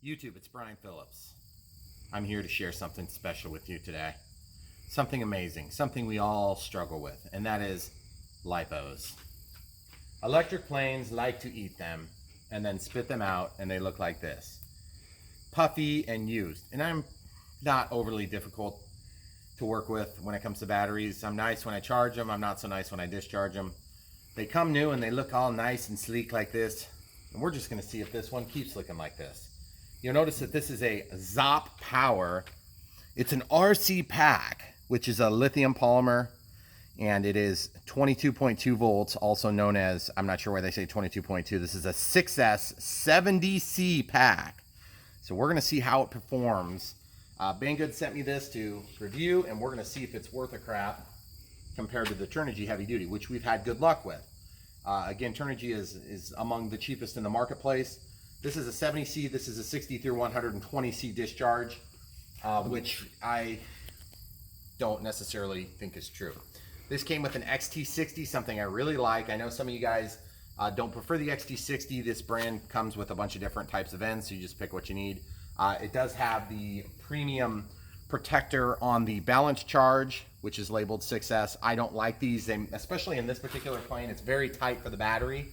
YouTube, it's Brian Phillips. I'm here to share something special with you today. Something amazing, something we all struggle with, and that is lipos. Electric planes like to eat them and then spit them out, and they look like this. Puffy and used. And I'm not overly difficult to work with when it comes to batteries. I'm nice when I charge them. I'm not so nice when I discharge them. They come new and they look all nice and sleek like this. And we're just going to see if this one keeps looking like this. You'll notice that this is a ZOP power. It's an RC pack, which is a lithium polymer, and it is 22.2 volts, also known as, I'm not sure why they say 22.2. This is a 6S 70C pack. So we're going to see how it performs. Banggood sent me this to review, and we're going to see if it's worth a crap compared to the Turnigy heavy duty, which we've had good luck with. Again, Turnigy is among the cheapest in the marketplace. This is a 70C, this is a 60 through 120C discharge, which I don't necessarily think is true. This came with an XT60, something I really like. I know some of you guys don't prefer the XT60. This brand comes with a bunch of different types of ends, so you just pick what you need. It does have the premium protector on the balance charge, which is labeled 6S. I don't like these, especially in this particular plane. It's very tight for the battery.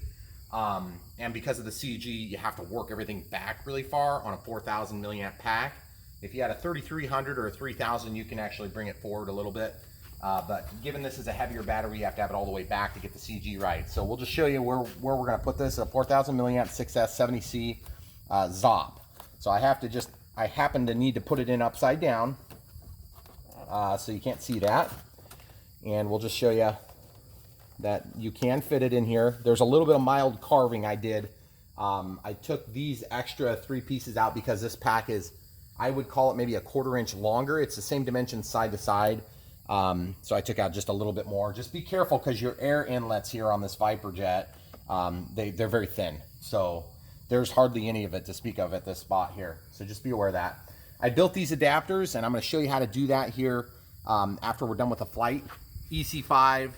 And because of the CG, you have to work everything back really far on a 4000 milliamp pack. If you had a 3300 or a 3000, you can actually bring it forward a little bit. But given this is a heavier battery, you have to have it all the way back to get the CG right. So we'll just show you where we're going to put this, a 4000 milliamp 6S 70C ZOP. So I happen to need to put it in upside down, so you can't see that. And we'll just show you that you can fit it in here. There's a little bit of mild carving I did. I took these extra 3 pieces out because this pack is, I would call it maybe a 1/4 inch longer. It's the same dimension side to side. So I took out just a little bit more. Just be careful because your air inlets here on this Viper jet, they're very thin. So there's hardly any of it to speak of at this spot here. So just be aware of that. I built these adapters, and I'm going to show you how to do that here after we're done with the flight. EC5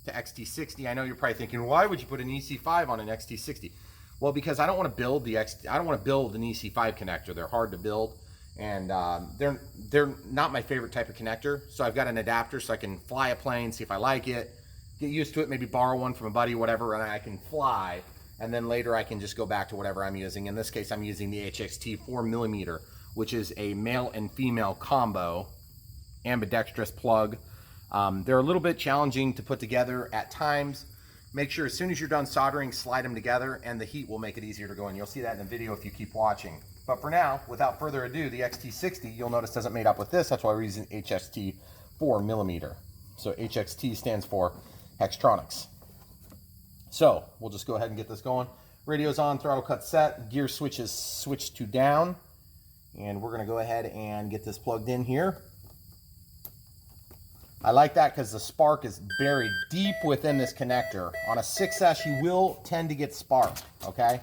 to XT60. I know you're probably thinking, why would you put an EC5 on an XT60? Well, because I don't want to build I don't want to build an EC5 connector. They're hard to build, and they're not my favorite type of connector. So I've got an adapter so I can fly a plane, see if I like it, get used to it, maybe borrow one from a buddy, whatever, and I can fly. And then later I can just go back to whatever I'm using. In this case, I'm using the HXT 4mm, which is a male and female combo, ambidextrous plug. They're a little bit challenging to put together at times. Make sure as soon as you're done soldering, slide them together, and the heat will make it easier to go in. You'll see that in the video if you keep watching. But for now, without further ado, the XT60, you'll notice doesn't mate up with this. That's why we're using HXT 4mm. So HXT stands for Hextronics. So we'll just go ahead and get this going. Radio's on, throttle cut set, gear switch is switched to down. And we're gonna go ahead and get this plugged in here. I like that because the spark is buried deep within this connector. On a 6S, you will tend to get spark, okay?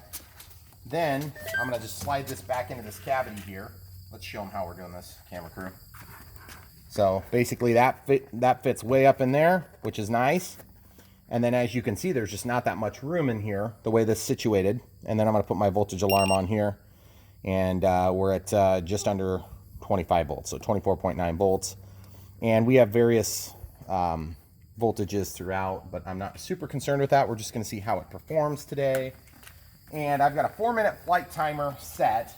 Then I'm gonna just slide this back into this cavity here. Let's show them how we're doing this, camera crew. So basically that fits way up in there, which is nice. And then as you can see, there's just not that much room in here, the way this is situated. And then I'm gonna put my voltage alarm on here. And we're at just under 25 volts, so 24.9 volts. And we have various voltages throughout, but I'm not super concerned with that. We're just gonna see how it performs today. And I've got a 4-minute flight timer set,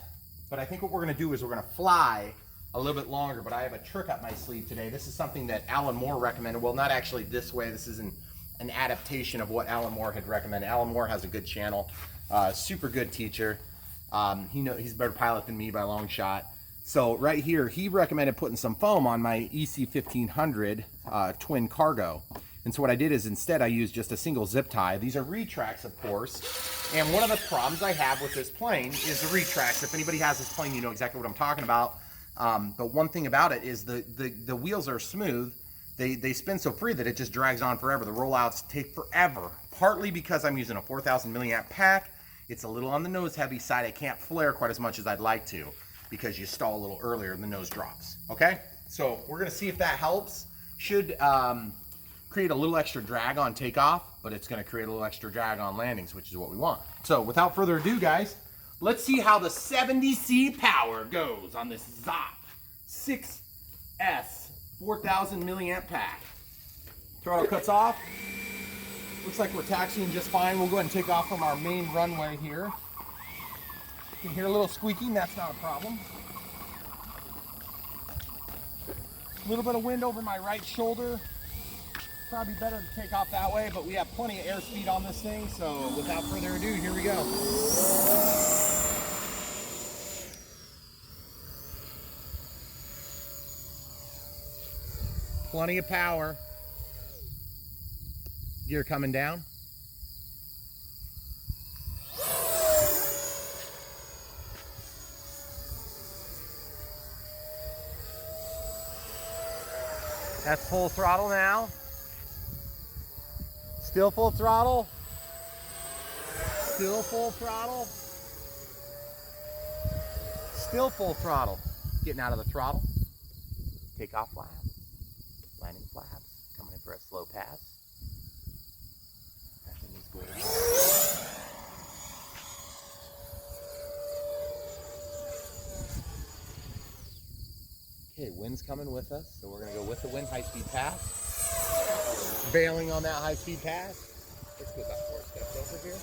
but I think what we're gonna do is we're gonna fly a little bit longer, but I have a trick up my sleeve today. This is something that Alan Moore recommended. Well, not actually this way. This is an adaptation of what Alan Moore had recommended. Alan Moore has a good channel, super good teacher. He's a better pilot than me by a long shot. So right here, he recommended putting some foam on my EC1500 twin cargo. And so what I did is instead I used just a single zip tie. These are retracts, of course. And one of the problems I have with this plane is the retracts. If anybody has this plane, you know exactly what I'm talking about. But one thing about it is the wheels are smooth. They spin so free that it just drags on forever. The rollouts take forever, partly because I'm using a 4000 milliamp pack. It's a little on the nose heavy side. I can't flare quite as much as I'd like to because you stall a little earlier and the nose drops. Okay, so we're gonna see if that helps. Should create a little extra drag on takeoff, but it's gonna create a little extra drag on landings, which is what we want. So without further ado, guys, Let's see how the 70C power goes on this ZOP 6S 4000 milliamp pack. Throttle cuts off. Looks like we're taxiing just fine. We'll go ahead and take off from our main runway here. You can hear a little squeaking, that's not a problem. A little bit of wind over my right shoulder. Probably better to take off that way, but we have plenty of airspeed on this thing, so without further ado, here we go. Plenty of power. Gear coming down. That's full throttle now. Still full throttle. Still full throttle. Still full throttle. Getting out of the throttle. Takeoff flaps. Landing flaps. Coming in for a slow pass. That thing is going. Okay, wind's coming with us, so we're going to go with the wind, high-speed pass. Bailing on that high-speed pass. Let's go about 4 steps over here.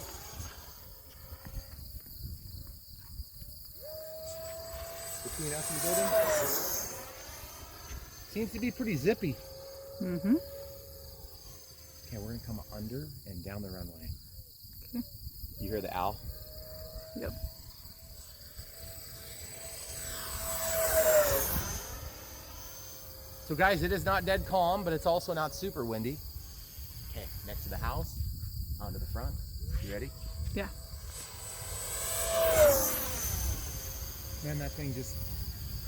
Between us and the building. Seems to be pretty zippy. Mm-hmm. Okay, we're going to come under and down the runway. Okay. You hear the owl? Yep. So guys, it is not dead calm, but it's also not super windy. Okay, next to the house, onto the front. You ready? Yeah. Man, that thing just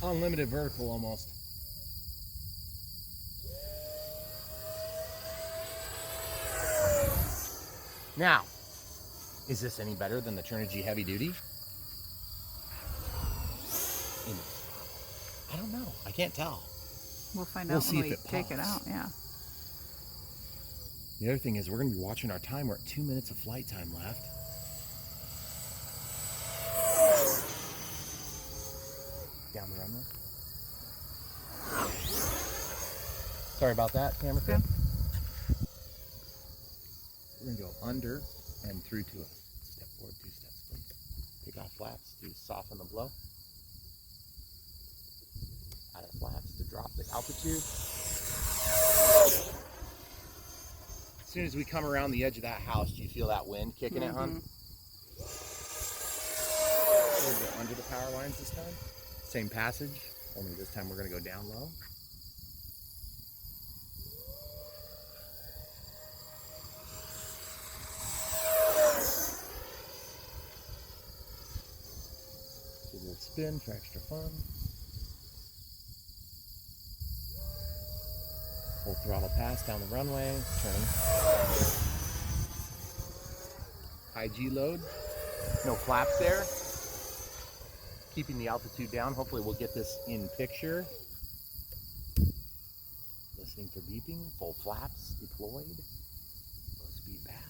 unlimited vertical almost. Now, is this any better than the Turnigy heavy duty? I don't know. I can't tell. We'll find out when we take it out, yeah. The other thing is we're going to be watching our time. We're at 2 minutes of flight time left. Down the runway. Sorry about that, camera crew. We're going to go under and through to a step forward, 2 steps, please. Take off flaps to soften the blow. Out of flaps to drop the altitude. As soon as we come around the edge of that house, do you feel that wind kicking it, hon? We're going to go under the power lines this time. Same passage, only this time we're going to go down low. Give it a spin for extra fun. Full throttle pass down the runway, turning. High G load, no flaps there. Keeping the altitude down. Hopefully we'll get this in picture. Listening for beeping, full flaps deployed. Low speed pass.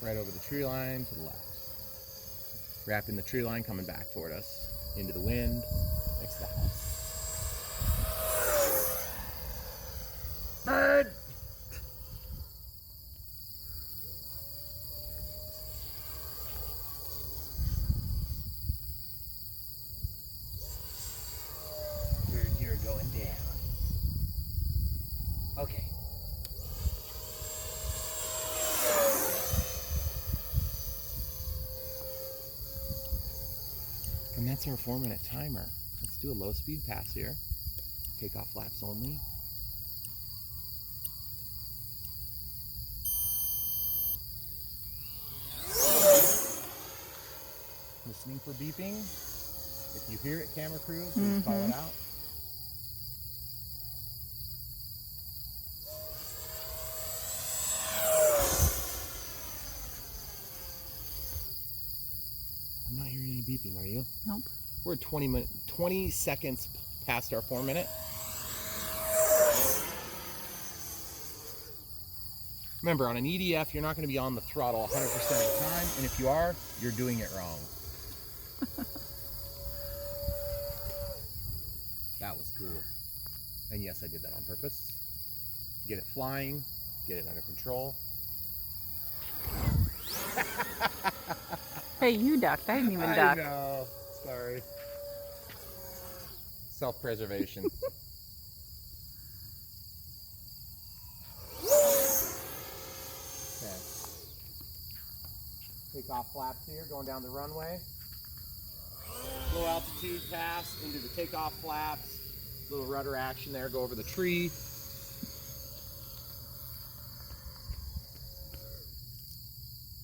Right over the tree line to the left. Wrapping the tree line, coming back toward us. Into the wind, next to the house. Bird! You're going down. Okay. And that's our 4-minute timer. Let's do a low speed pass here. Take off flaps only. Listening for beeping. If you hear it, camera crew, please call it out. I'm not hearing any beeping, are you? Nope. We're 20 seconds past our 4-minute. Remember, on an EDF, you're not going to be on the throttle 100% of the time, and if you are, you're doing it wrong. That was cool. And yes, I did that on purpose. Get it flying, get it under control. Hey, you ducked. I didn't even I duck. know. Sorry. Self-preservation. Okay. Take off flaps here, going down the runway. Low altitude pass into the takeoff flaps. Little rudder action there, go over the tree. Is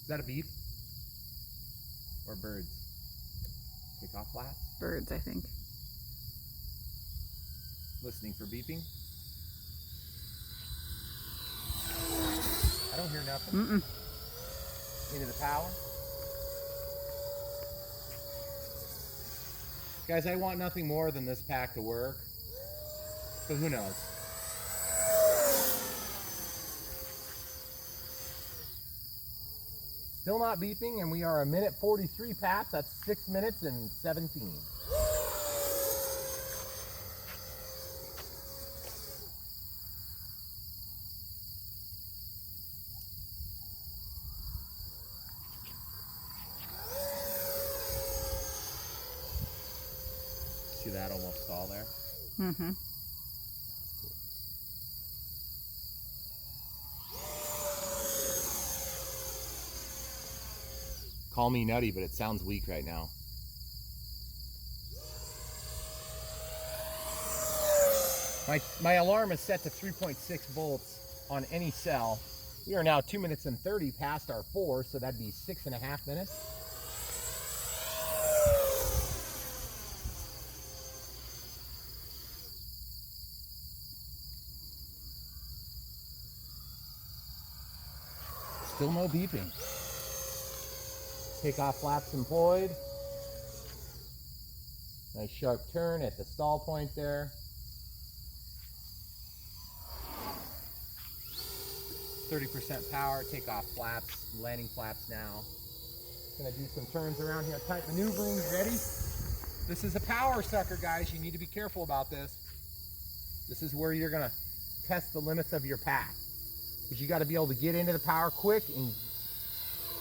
that a beep? Or birds? Takeoff flaps? Birds, I think. Listening for beeping. I don't hear nothing. Into the power. Guys, I want nothing more than this pack to work. But who knows? Still not beeping, and we are a minute 43 past. That's 6 minutes and 17. See that almost stall there? Mm-hmm. Call me nutty, but it sounds weak right now. My alarm is set to 3.6 volts on any cell. We are now 2 minutes and 30 past our 4, so that'd be 6.5 minutes. Still no beeping. Takeoff flaps employed. Nice sharp turn at the stall point there. 30% power, takeoff flaps, landing flaps now. Gonna do some turns around here, tight maneuvering, ready? This is a power sucker, guys. You need to be careful about this. This is where you're gonna test the limits of your pack. Because you gotta be able to get into the power quick and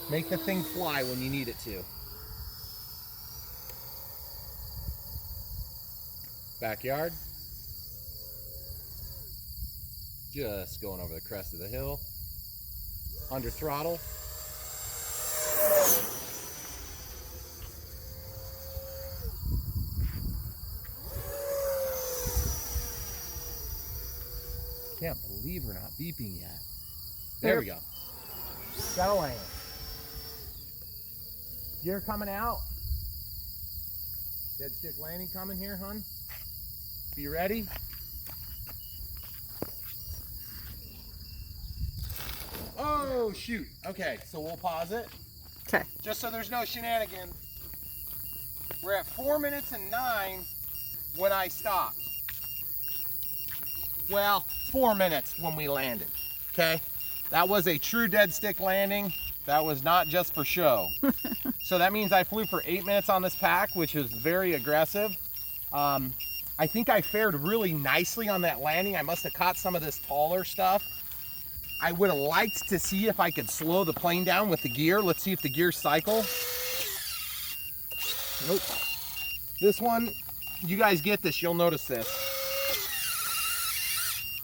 make the thing fly when you need it to. Backyard. Just going over the crest of the hill. Under throttle. Can't believe we're not beeping yet. There we go. Got a land. Gear coming out. Dead stick landing coming here, hun. Be ready. Oh, shoot. Okay, so we'll pause it. Okay. Just so there's no shenanigans. We're at 4 minutes and 9 when I stopped. Well, 4 minutes when we landed. Okay? That was a true dead stick landing. That was not just for show. So that means I flew for 8 minutes on this pack, which was very aggressive. I think I fared really nicely on that landing. I must have caught some of this taller stuff. I would have liked to see if I could slow the plane down with the gear. Let's see if the gears cycle. Nope. This one, you guys get this, you'll notice this.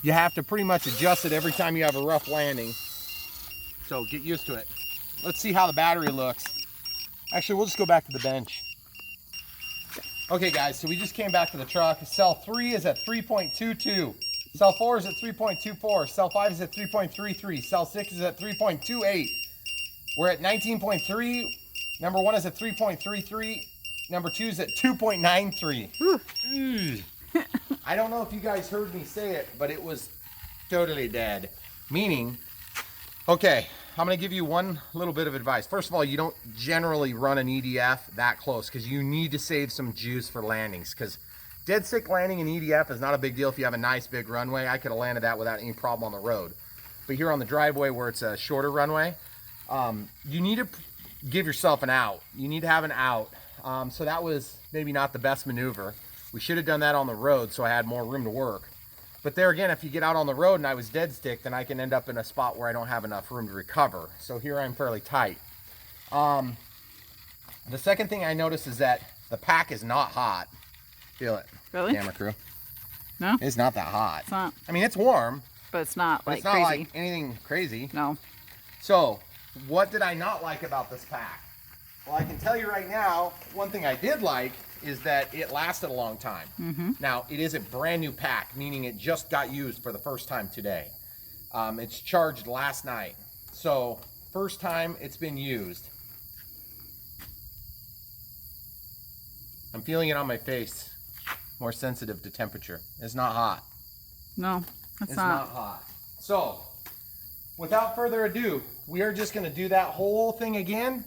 You have to pretty much adjust it every time you have a rough landing. So get used to it. Let's see how the battery looks. Actually, we'll just go back to the bench. Okay guys, so we just came back to the truck. Cell 3 is at 3.22. Cell 4 is at 3.24. Cell 5 is at 3.33. Cell 6 is at 3.28. We're at 19.3. Number 1 is at 3.33. Number 2 is at 2.93. I don't know if you guys heard me say it, but it was totally dead. Meaning, okay, I'm going to give you one little bit of advice. First of all, you don't generally run an EDF that close because you need to save some juice for landings, because dead stick landing in EDF is not a big deal if you have a nice big runway. I could have landed that without any problem on the road. but here on the driveway where it's a shorter runway, you need to give yourself an out. You need to have an out. So that was maybe not the best maneuver. We should have done that on the road so I had more room to work. But there again, if you get out on the road and I was dead stick, then I can end up in a spot where I don't have enough room to recover. So here I'm fairly tight. The second thing I noticed is that the pack is not hot. Feel it. Really? Camera crew. No? It's not that hot. It's not. I mean, it's warm. But it's not But like it's not crazy. like anything crazy. No. So, what did I not like about this pack? Well, I can tell you right now, one thing I did like is that it lasted a long time. Now, it is a brand new pack, meaning it just got used for the first time today. It's charged last night. So, first time it's been used. I'm feeling it on my face. More sensitive to temperature. It's not hot. No, It's not hot. So, without further ado, we are just going to do that whole thing again,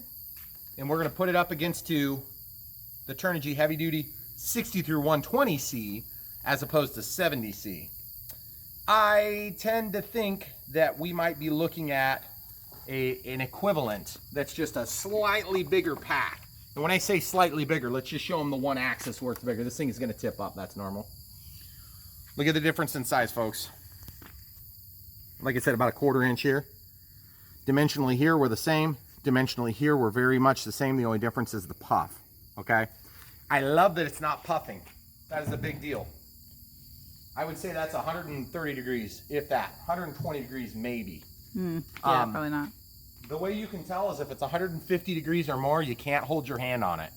and we're going to put it up against the Turnigy heavy duty 60 through 120C as opposed to 70C. I tend to think that we might be looking at an equivalent that's just a slightly bigger pack. And when I say slightly bigger, let's just show them the one axis where it's bigger. This thing is going to tip up. That's normal. Look at the difference in size, folks. Like I said, about a 1/4 inch here. Dimensionally here, we're the same. Dimensionally here, we're very much the same. The only difference is the puff, okay? I love that it's not puffing. That is a big deal. I would say that's 130 degrees, if that. 120 degrees, maybe. Yeah, probably not. The way you can tell is if it's 150 degrees or more, you can't hold your hand on it.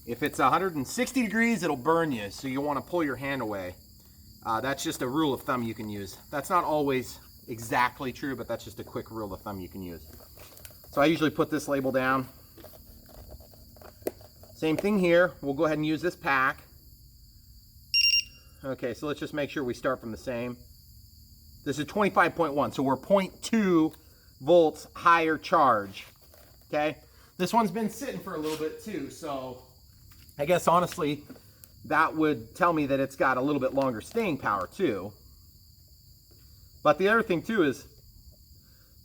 If it's 160 degrees, it'll burn you, so you want to pull your hand away. That's just a rule of thumb you can use. That's not always exactly true, but that's just a quick rule of thumb you can use. So I usually put this label down. Same thing here. We'll go ahead and use this pack. Okay, so let's just make sure we start from the same. This is 25.1, so we're 0.2 volts higher charge. Okay, this one's been sitting for a little bit too, so I guess honestly that would tell me that it's got a little bit longer staying power too. But the other thing too is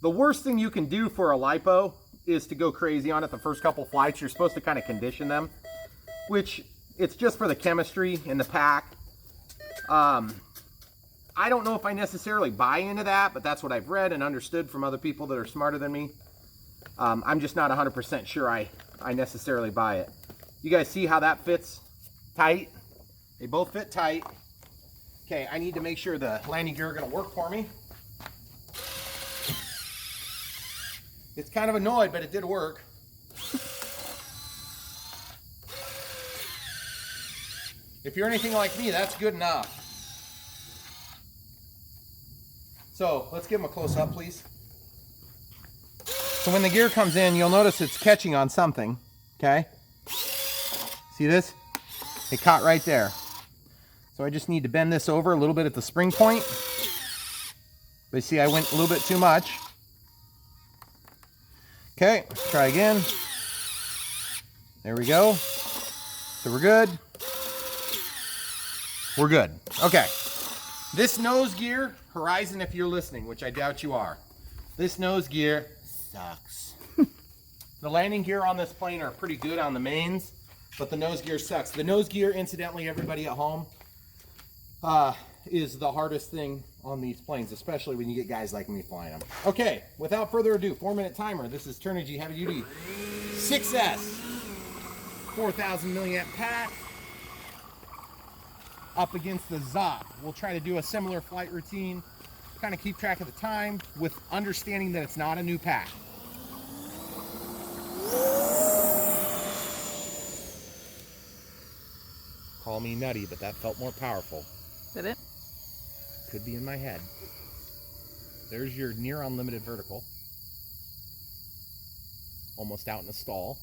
the worst thing you can do for a lipo is to go crazy on it the first couple flights. You're supposed to kind of condition them, which it's just for the chemistry in the pack. I don't know if I necessarily buy into that, but that's what I've read and understood from other people that are smarter than me. I'm just not 100% sure I necessarily buy it. You guys see how that fits tight? They both fit tight. Okay, I need to make sure the landing gear are going to work for me. It's kind of annoyed, but it did work. If you're anything like me, that's good enough. So let's give them a close up, please. So when the gear comes in, you'll notice it's catching on something, okay? See this? It caught right there. So I just need to bend this over a little bit at the spring point. But you see, I went a little bit too much. Okay, let's try again. There we go. So we're good. We're good. Okay. This nose gear, Horizon, if you're listening, which I doubt you are, this nose gear sucks. The landing gear on this plane are pretty good on the mains, but the nose gear sucks. The nose gear, incidentally, everybody at home, is the hardest thing on these planes, especially when you get guys like me flying them. Okay, without further ado, 4-minute timer. This is Turnigy Heavy Duty 6S, 4000 milliamp pack, up against the ZOP. We'll try to do a similar flight routine, kind of keep track of the time with understanding that it's not a new pack. Call me nutty, but that felt more powerful. Did it? Could be in my head. There's your near unlimited vertical. Almost out in the stall.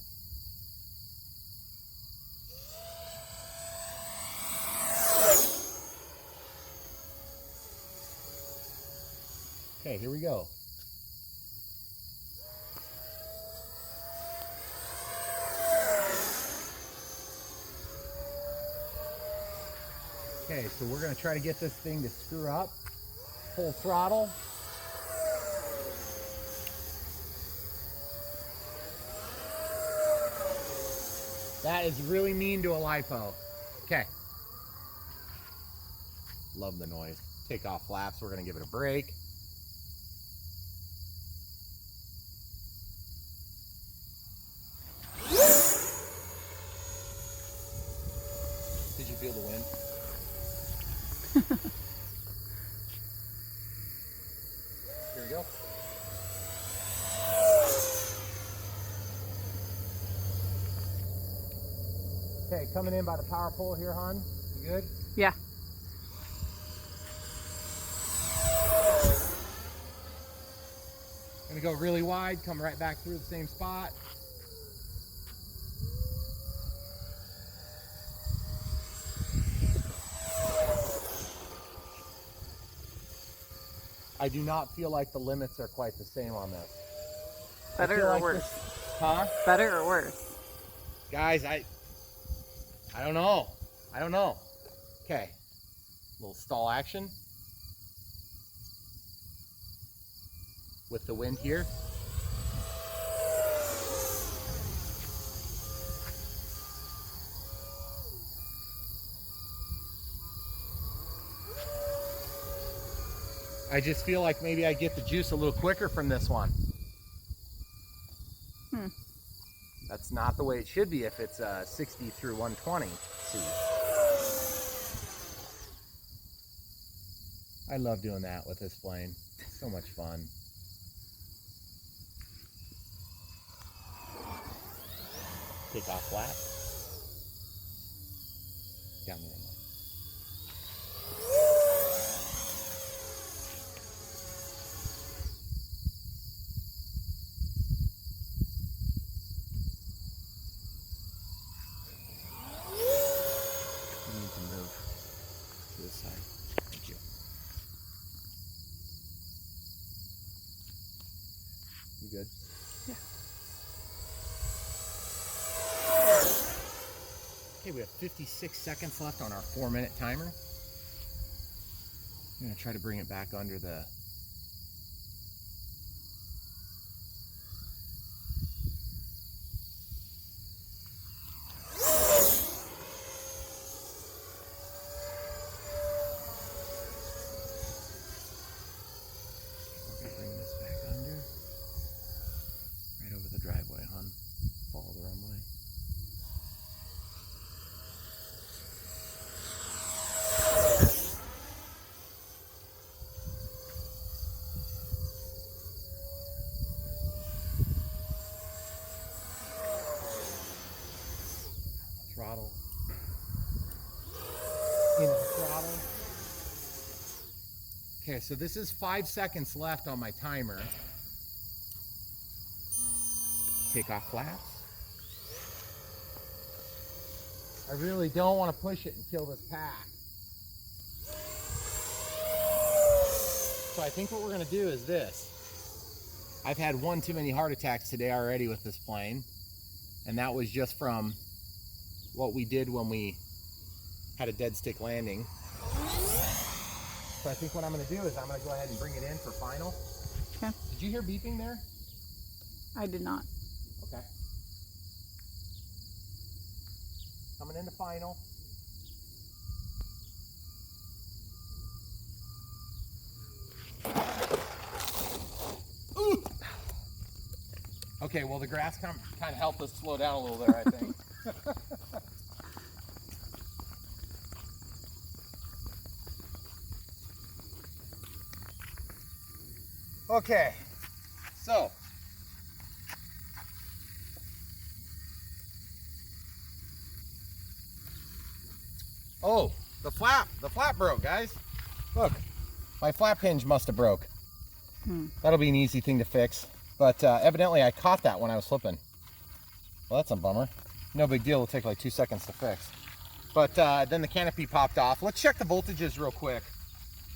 Okay, here we go. Okay, so we're going to try to get this thing to screw up. Full throttle. That is really mean to a LiPo. Okay. Love the noise. Take off flaps. We're going to give it a break. Did you feel the wind? Here we go. Okay, coming in by the power pole here, hon. You good? Yeah. Gonna go really wide, come right back through the same spot. I do not feel like the limits are quite the same on this. Better or worse? Huh? Better or worse? Guys, I don't know. I don't know. Okay. Little stall action. With the wind here. I just feel like maybe I get the juice a little quicker from this one. That's not the way it should be if it's 60 through 120 C. I love doing that with this plane. So much fun. Take off flat. Down the runway. You need to move to this side. Thank you. You good? Yeah. Okay, we have 56 seconds left on our 4-minute timer. I'm going to try to bring it back under the bring this back under. Right over the driveway, hon. Follow the runway. Throttle. Into the throttle. Okay, so this is 5 seconds left on my timer. Take off flaps. I really don't want to push it and kill this pack. So I think what we're going to do is this. I've had one too many heart attacks today already with this plane, and that was just from what we did when we had a dead stick landing. So I think what I'm going to do is I'm going to go ahead and bring it in for final. Okay. Did you hear beeping there? I did not. Okay. Coming into final. Ooh. Okay, well the grass kind of helped us slow down a little there, I think. Okay, so oh, the flap broke, guys. Look, my flap hinge must have broke. That'll be an easy thing to fix, but evidently I caught that when I was flipping. Well, that's a bummer. No big deal, it'll take like 2 seconds to fix. But then the canopy popped off. Let's check the voltages real quick.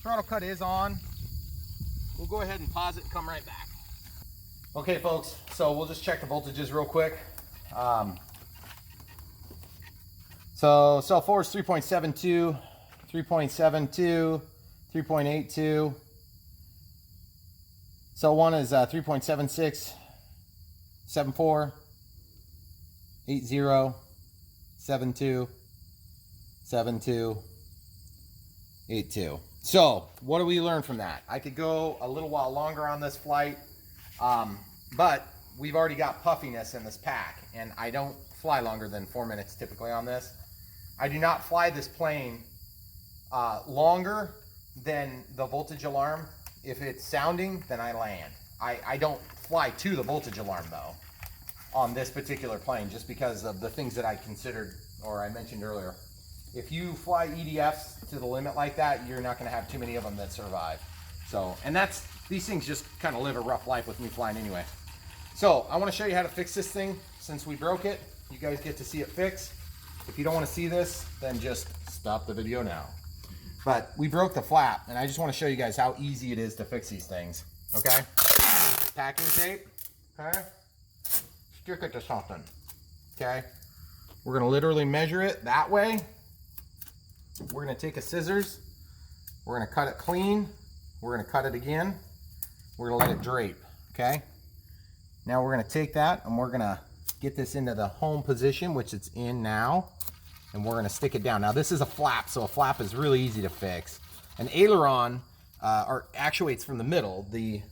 Throttle cut is on. We'll go ahead and pause it and come right back. Okay folks, so we'll just check the voltages real quick. So cell 4 is 3.72, 3.72, 3.82. Cell 1 is 3.76, 74, 80, 72, 72, 82. So what do we learn from that? I could go a little while longer on this flight, but we've already got puffiness in this pack, and I don't fly longer than 4 minutes typically on this. I do not fly this plane longer than the voltage alarm. If it's sounding, then I land. I don't fly to the voltage alarm though on this particular plane, just because of the things that I considered, or I mentioned earlier. If you fly EDFs to the limit like that, you're not going to have too many of them that survive. So, and these things just kind of live a rough life with me flying anyway. So I want to show you how to fix this thing. Since we broke it, you guys get to see it fixed. If you don't want to see this, then just stop the video now. But we broke the flap, and I just want to show you guys how easy it is to fix these things. Okay? Packing tape. Okay? Stick it to something. Okay? We're going to literally measure it that way. We're going to take a scissors. We're going to cut it clean. We're going to cut it again. We're going to let it drape. Okay? Now we're going to take that and we're going to get this into the home position, which it's in now. And we're going to stick it down. Now this is a flap, so a flap is really easy to fix. An aileron actuates from the middle. The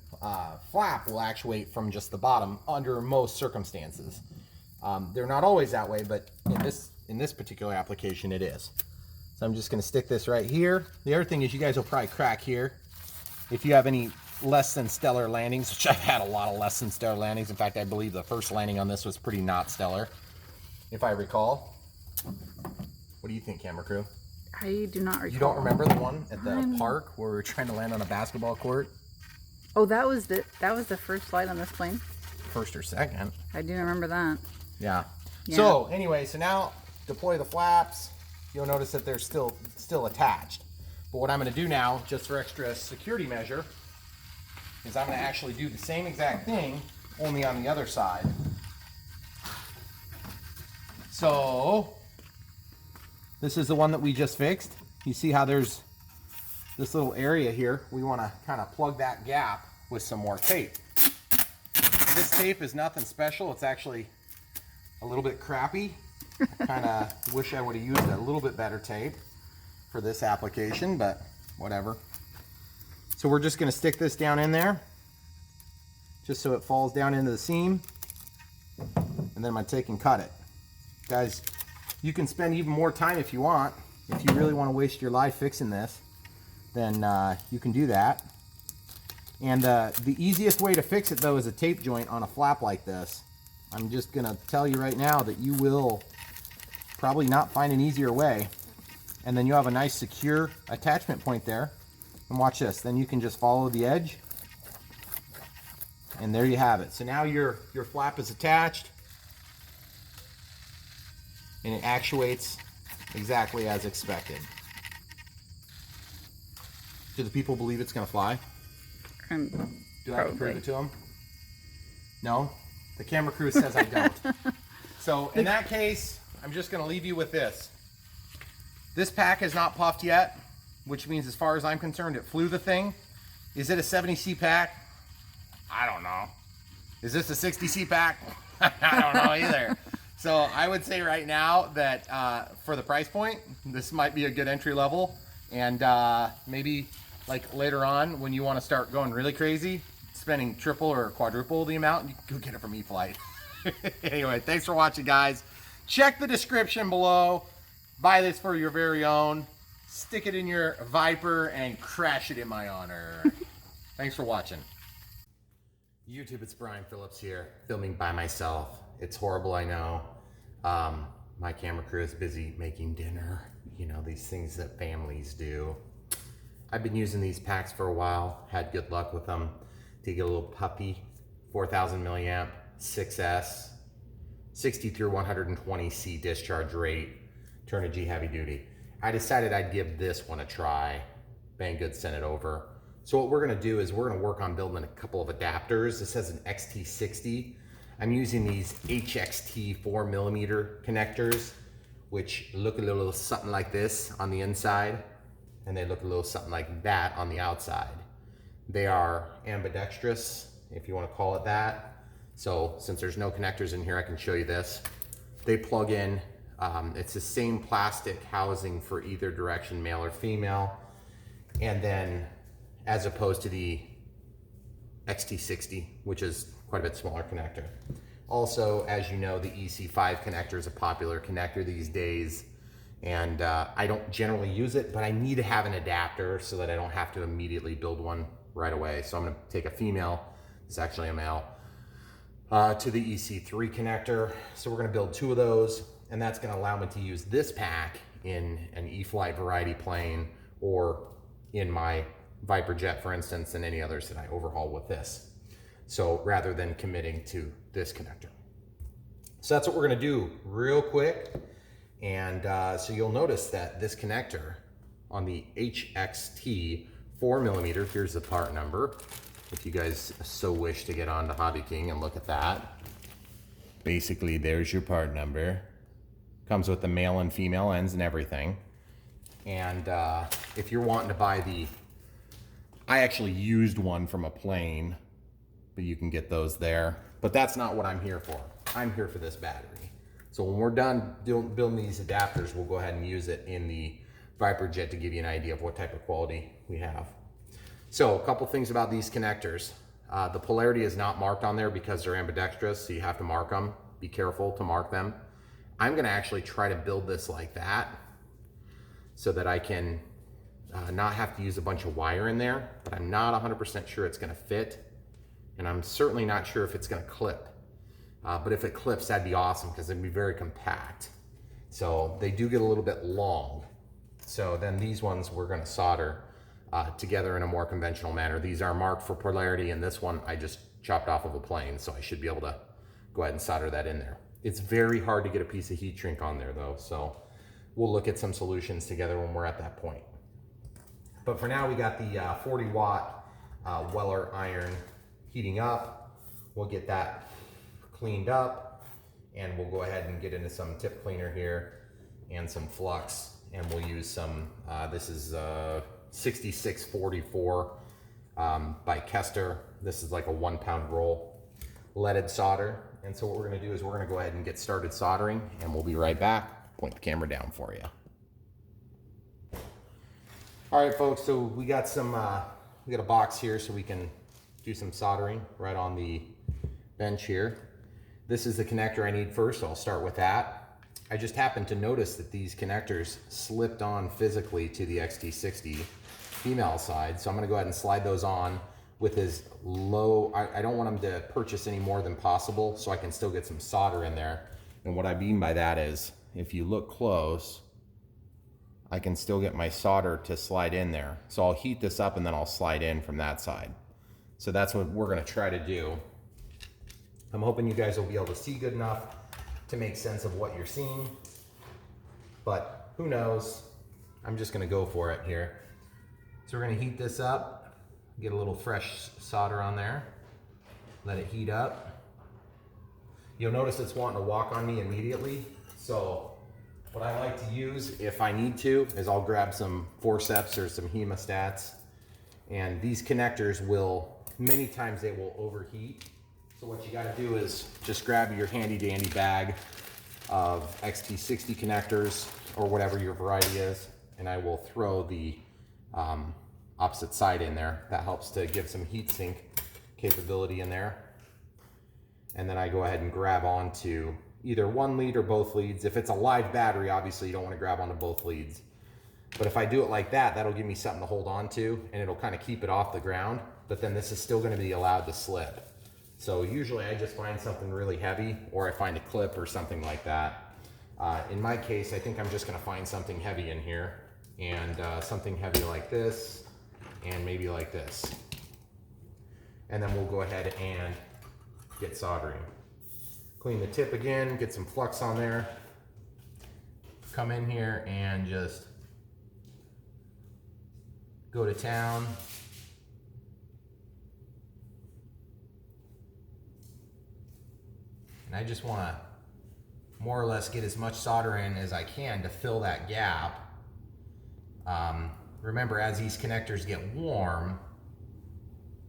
flap will actuate from just the bottom under most circumstances. They're not always that way, but in this particular application it is. So I'm just going to stick this right here. The other thing is you guys will probably crack here. If you have any less than stellar landings, which I've had a lot of less than stellar landings. In fact, I believe the first landing on this was pretty not stellar, if I recall. What do you think, camera crew? I do not recall. You don't remember the one at the park where we were trying to land on a basketball court? Oh, that was the first flight on this plane? First or second. I do remember that. Yeah. So anyway, so now deploy the flaps. You'll notice that they're still attached. But what I'm going to do now, just for extra security measure, is I'm going to actually do the same exact thing, only on the other side. So this is the one that we just fixed. You see how there's this little area here? We want to kind of plug that gap with some more tape. This tape is nothing special. It's actually a little bit crappy. I kind of wish I would have used a little bit better tape for this application, but whatever. So we're just going to stick this down in there, just so it falls down into the seam, and then I'm going to take and cut it. Guys, you can spend even more time if you want. If you really want to waste your life fixing this, then you can do that. And the easiest way to fix it, though, is a tape joint on a flap like this. I'm just going to tell you right now that you will probably not find an easier way. And then you have a nice secure attachment point there. And watch this. Then you can just follow the edge. And there you have it. So now your flap is attached. And it actuates exactly as expected. Do the people believe it's going to fly? Do I have to prove it to them? No? The camera crew says I don't. So in that case, I'm just going to leave you with this. This pack is not puffed yet, which means as far as I'm concerned, it flew the thing. Is it a 70C pack? I don't know. Is this a 60C pack? I don't know either. So I would say right now that for the price point, this might be a good entry level. And maybe like later on when you want to start going really crazy, spending triple or quadruple the amount, you can go get it from e-flite. Anyway, thanks for watching, guys. Check the description below. Buy this for your very own. Stick it in your Viper and crash it in my honor. Thanks for watching. YouTube, it's Brian Phillips here, filming by myself. It's horrible, I know. My camera crew is busy making dinner. You know, these things that families do. I've been using these packs for a while, had good luck with them. To get a little puppy, 4000 milliamp, 6S, 60 through 120C discharge rate, Turnigy heavy duty. I decided I'd give this one a try. Banggood sent it over. So what we're gonna do is we're gonna work on building a couple of adapters. This has an XT60. I'm using these HXT 4mm connectors, which look a little something like this on the inside, and they look a little something like that on the outside. They are ambidextrous, if you want to call it that. So since there's no connectors in here, I can show you this. They plug in It's the same plastic housing for either direction, male or female. And then as opposed to the XT60, which is quite a bit smaller connector. Also, as you know, the EC5 connector is a popular connector these days. And I don't generally use it, but I need to have an adapter so that I don't have to immediately build one right away. So I'm gonna take a female, it's actually a male, to the EC3 connector. So we're gonna build 2 of those, and that's gonna allow me to use this pack in an e-flite variety plane or in my Viper jet, for instance, and any others that I overhaul with this. So rather than committing to this connector. So that's what we're gonna do real quick. And so you'll notice that this connector on the HXT 4mm, here's the part number, if you guys so wish to get on to Hobby King and look at that. Basically, there's your part number. Comes with the male and female ends and everything. And if you're wanting to buy I actually used one from a plane, but you can get those there. But that's not what I'm here for. I'm here for this battery. So when we're done building these adapters, we'll go ahead and use it in the Viper jet to give you an idea of what type of quality we have. So a couple things about these connectors. The polarity is not marked on there because they're ambidextrous, so you have to mark them. Be careful to mark them. I'm gonna actually try to build this like that so that I can not have to use a bunch of wire in there, but I'm not 100% sure it's gonna fit, and I'm certainly not sure if it's gonna clip. But if it clips, that'd be awesome because it'd be very compact. So they do get a little bit long. So then these ones we're gonna solder together in a more conventional manner. These are marked for polarity, and this one I just chopped off of a plane, so I should be able to go ahead and solder that in there. It's very hard to get a piece of heat shrink on there though, so we'll look at some solutions together when we're at that point. But for now, we got the 40-watt Weller iron heating up. We'll get that cleaned up, and we'll go ahead and get into some tip cleaner here and some flux, and we'll use some, this is 6644 by Kester. This is like a 1-pound roll leaded solder. And so what we're gonna do is we're gonna go ahead and get started soldering, and we'll be right back. Point the camera down for you. All right, folks, so we got some, we got a box here so we can do some soldering right on the bench here. This is the connector I need first, so I'll start with that. I just happened to notice that these connectors slipped on physically to the XT60 female side, so I'm gonna go ahead and slide those on with as low, I don't want them to purchase any more than possible so I can still get some solder in there. And what I mean by that is, if you look close, I can still get my solder to slide in there. So I'll heat this up and then I'll slide in from that side. So that's what we're gonna try to do. I'm hoping you guys will be able to see good enough to make sense of what you're seeing, but who knows? I'm just gonna go for it here. So we're gonna heat this up, get a little fresh solder on there, let it heat up. You'll notice it's wanting to walk on me immediately. So what I like to use, if I need to, is I'll grab some forceps or some hemostats, and these connectors will, many times they will overheat. So what you gotta do is just grab your handy dandy bag of XT60 connectors or whatever your variety is, and I will throw the opposite side in there. That helps to give some heat sink capability in there. And then I go ahead and grab onto either one lead or both leads. If it's a live battery, obviously you don't want to grab onto both leads. But if I do it like that, that'll give me something to hold on to, and it'll kind of keep it off the ground, but then this is still going to be allowed to slip. So usually I just find something really heavy, or I find a clip or something like that. In my case, I think I'm just going to find something heavy in here, and something heavy like this, and maybe like this. And then we'll go ahead and get soldering. Clean the tip again, get some flux on there. Come in here and just go to town. And I just want to more or less get as much solder in as I can to fill that gap. Remember, as these connectors get warm,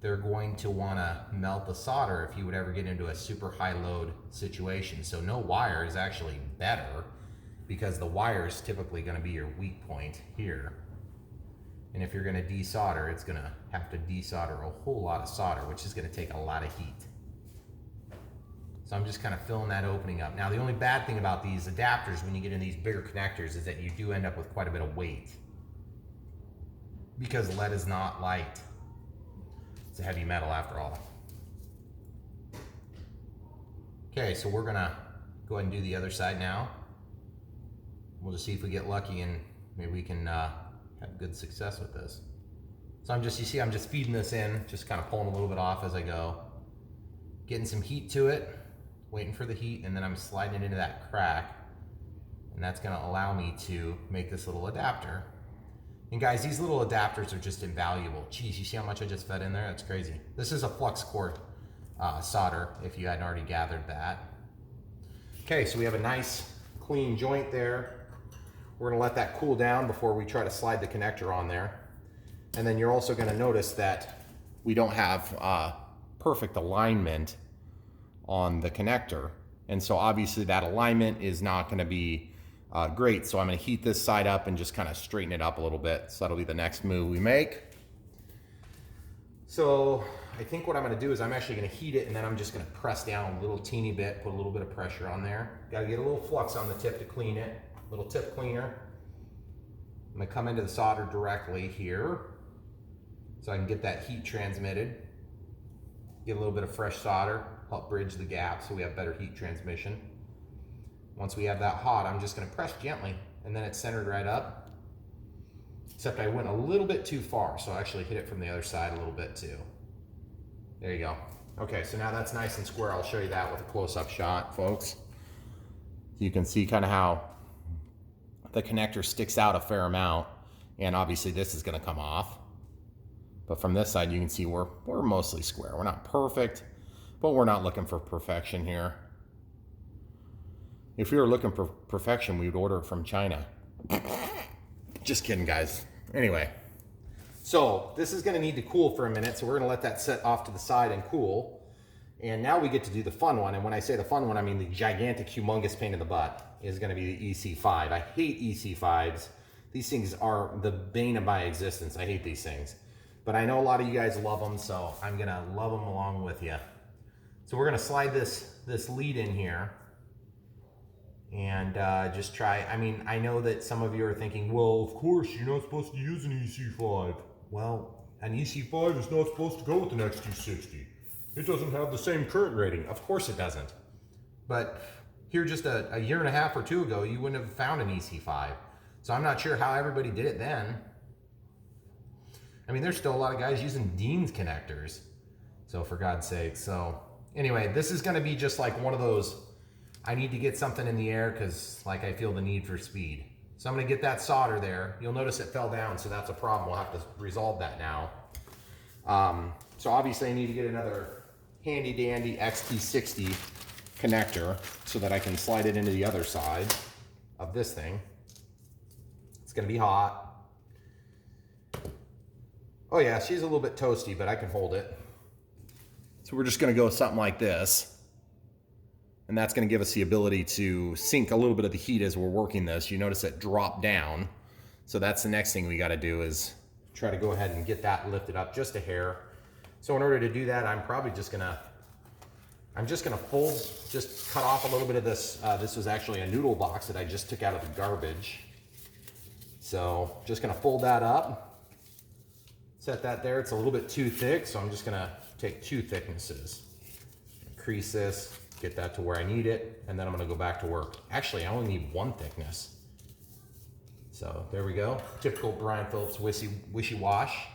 they're going to want to melt the solder if you would ever get into a super high load situation. So no wire is actually better, because the wire is typically going to be your weak point here. And if you're going to desolder, it's going to have to desolder a whole lot of solder, which is going to take a lot of heat. So I'm just kind of filling that opening up. Now, the only bad thing about these adapters when you get in these bigger connectors is that you do end up with quite a bit of weight, because lead is not light. It's a heavy metal after all. Okay, so we're gonna go ahead and do the other side now. We'll just see if we get lucky and maybe we can have good success with this. So you see I'm just feeding this in, just kind of pulling a little bit off as I go. Getting some heat to it, waiting for the heat, and then I'm sliding it into that crack. And that's gonna allow me to make this little adapter. And guys, these little adapters are just invaluable. Geez, you see how much I just fed in there? That's crazy. This is a flux core solder, if you hadn't already gathered that. Okay, so we have a nice clean joint there. We're gonna let that cool down before we try to slide the connector on there. And then you're also gonna notice that we don't have perfect alignment on the connector. And so obviously that alignment is not gonna be great. So I'm gonna heat this side up and just kind of straighten it up a little bit. So that'll be the next move we make. So I think what I'm gonna do is I'm actually gonna heat it, and then I'm just gonna press down a little teeny bit, put a little bit of pressure on there. Gotta get a little flux on the tip to clean it, little tip cleaner. I'm gonna come into the solder directly here so I can get that heat transmitted. Get a little bit of fresh solder, help bridge the gap so we have better heat transmission. Once we have that hot, I'm just gonna press gently, and then it's centered right up. Except I went a little bit too far, so I actually hit it from the other side a little bit too. There you go. Okay, so now that's nice and square. I'll show you that with a close-up shot, folks. You can see kind of how the connector sticks out a fair amount, and obviously this is gonna come off. But from this side, you can see we're mostly square. We're not perfect, but we're not looking for perfection here. If we were looking for perfection, we would order it from China. Just kidding, guys. Anyway, so this is gonna need to cool for a minute, so we're gonna let that set off to the side and cool. And now we get to do the fun one, and when I say the fun one, I mean the gigantic, humongous pain in the butt is gonna be the EC5. I hate EC5s. These things are the bane of my existence. I hate these things. But I know a lot of you guys love them, so I'm gonna love them along with you. So we're gonna slide this lead in here and just try. I mean, I know that some of you are thinking, well, of course, you're not supposed to use an EC5. Well, an EC5 is not supposed to go with an XT60. It doesn't have the same current rating. Of course it doesn't. But here just a year and a half or two ago, you wouldn't have found an EC5. So I'm not sure how everybody did it then. I mean, there's still a lot of guys using Dean's connectors. So for God's sake. So anyway, this is gonna be just like one of those, I need to get something in the air because like I feel the need for speed. So I'm gonna get that solder there. You'll notice it fell down, so that's a problem. We'll have to resolve that now. So obviously I need to get another handy dandy XT60 connector so that I can slide it into the other side of this thing. It's gonna be hot. Oh yeah, she's a little bit toasty, but I can hold it. So we're just gonna go something like this. And that's gonna give us the ability to sink a little bit of the heat as we're working this. You notice it drop down. So that's the next thing we gotta do is try to go ahead and get that lifted up just a hair. So in order to do that, I'm just gonna just cut off a little bit of this. This was actually a noodle box that I just took out of the garbage. So just gonna fold that up, set that there. It's a little bit too thick, so I'm just gonna take 2 thicknesses. Crease this, get that to where I need it, and then I'm gonna go back to work. Actually, I only need 1 thickness. So there we go. Typical Brian Phillips wishy-wash.